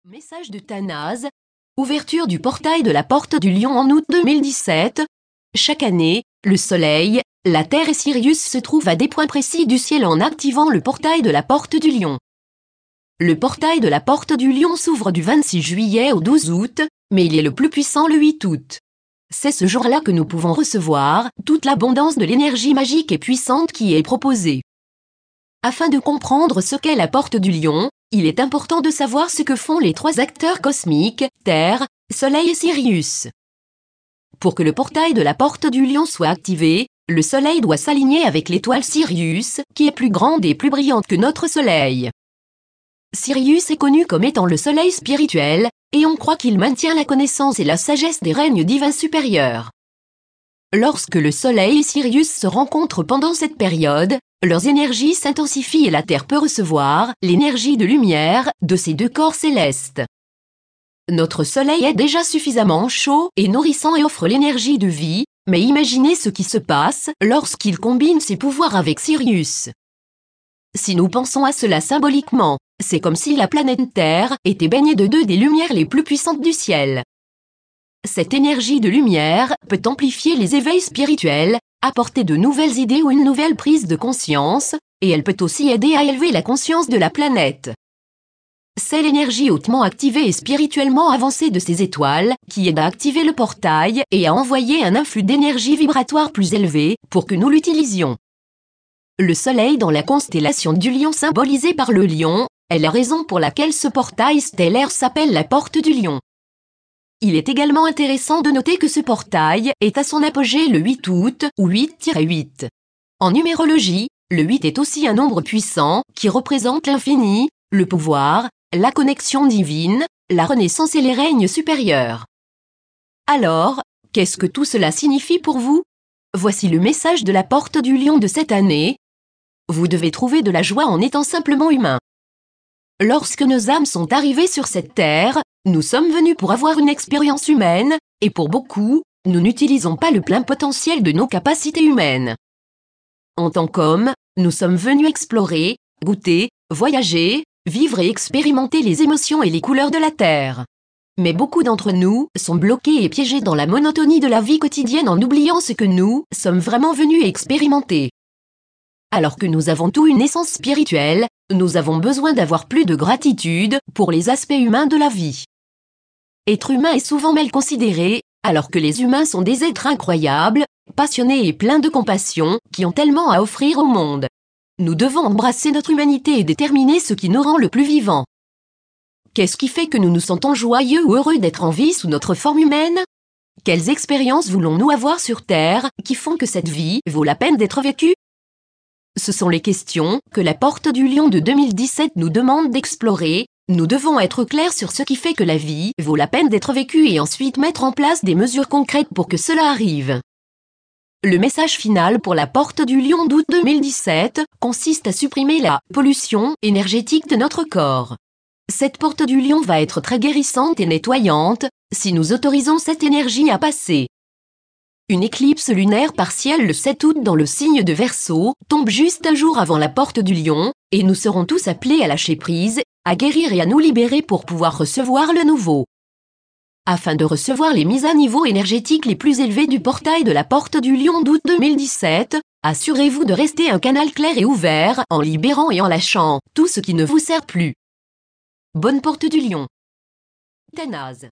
Message de Thanase. Ouverture du portail de la Porte du Lion en août 2017. Chaque année, le Soleil, la Terre et Sirius se trouvent à des points précis du ciel en activant le portail de la Porte du Lion. Le portail de la Porte du Lion s'ouvre du 26 juillet au 12 août, mais il est le plus puissant le 8 août. C'est ce jour-là que nous pouvons recevoir toute l'abondance de l'énergie magique et puissante qui est proposée. Afin de comprendre ce qu'est la Porte du Lion, il est important de savoir ce que font les trois acteurs cosmiques, Terre, Soleil et Sirius. Pour que le portail de la Porte du Lion soit activé, le Soleil doit s'aligner avec l'étoile Sirius, qui est plus grande et plus brillante que notre Soleil. Sirius est connu comme étant le Soleil spirituel, et on croit qu'il maintient la connaissance et la sagesse des règnes divins supérieurs. Lorsque le Soleil et Sirius se rencontrent pendant cette période, leurs énergies s'intensifient et la Terre peut recevoir l'énergie de lumière de ces deux corps célestes. Notre Soleil est déjà suffisamment chaud et nourrissant et offre l'énergie de vie, mais imaginez ce qui se passe lorsqu'il combine ses pouvoirs avec Sirius. Si nous pensons à cela symboliquement, c'est comme si la planète Terre était baignée de deux des lumières les plus puissantes du ciel. Cette énergie de lumière peut amplifier les éveils spirituels, apporter de nouvelles idées ou une nouvelle prise de conscience, et elle peut aussi aider à élever la conscience de la planète. C'est l'énergie hautement activée et spirituellement avancée de ces étoiles qui aide à activer le portail et à envoyer un influx d'énergie vibratoire plus élevé pour que nous l'utilisions. Le Soleil dans la constellation du Lion symbolisé par le lion est la raison pour laquelle ce portail stellaire s'appelle la Porte du Lion. Il est également intéressant de noter que ce portail est à son apogée le 8 août ou 8-8. En numérologie, le 8 est aussi un nombre puissant qui représente l'infini, le pouvoir, la connexion divine, la renaissance et les règnes supérieurs. Alors, qu'est-ce que tout cela signifie pour vous? Voici le message de la Porte du Lion de cette année. Vous devez trouver de la joie en étant simplement humain. Lorsque nos âmes sont arrivées sur cette terre, nous sommes venus pour avoir une expérience humaine, et pour beaucoup, nous n'utilisons pas le plein potentiel de nos capacités humaines. En tant qu'hommes, nous sommes venus explorer, goûter, voyager, vivre et expérimenter les émotions et les couleurs de la terre. Mais beaucoup d'entre nous sont bloqués et piégés dans la monotonie de la vie quotidienne en oubliant ce que nous sommes vraiment venus expérimenter. Alors que nous avons tous une essence spirituelle, nous avons besoin d'avoir plus de gratitude pour les aspects humains de la vie. Être humain est souvent mal considéré, alors que les humains sont des êtres incroyables, passionnés et pleins de compassion, qui ont tellement à offrir au monde. Nous devons embrasser notre humanité et déterminer ce qui nous rend le plus vivants. Qu'est-ce qui fait que nous nous sentons joyeux ou heureux d'être en vie sous notre forme humaine? Quelles expériences voulons-nous avoir sur Terre qui font que cette vie vaut la peine d'être vécue? Ce sont les questions que la Porte du Lion de 2017 nous demande d'explorer. Nous devons être clairs sur ce qui fait que la vie vaut la peine d'être vécue et ensuite mettre en place des mesures concrètes pour que cela arrive. Le message final pour la Porte du Lion d'août 2017 consiste à supprimer la pollution énergétique de notre corps. Cette Porte du Lion va être très guérissante et nettoyante si nous autorisons cette énergie à passer. Une éclipse lunaire partielle le 7 août dans le signe de Verseau tombe juste un jour avant la Porte du Lion, et nous serons tous appelés à lâcher prise, à guérir et à nous libérer pour pouvoir recevoir le nouveau. Afin de recevoir les mises à niveau énergétiques les plus élevées du portail de la Porte du Lion d'août 2017, assurez-vous de rester un canal clair et ouvert en libérant et en lâchant tout ce qui ne vous sert plus. Bonne Porte du Lion. Thanase.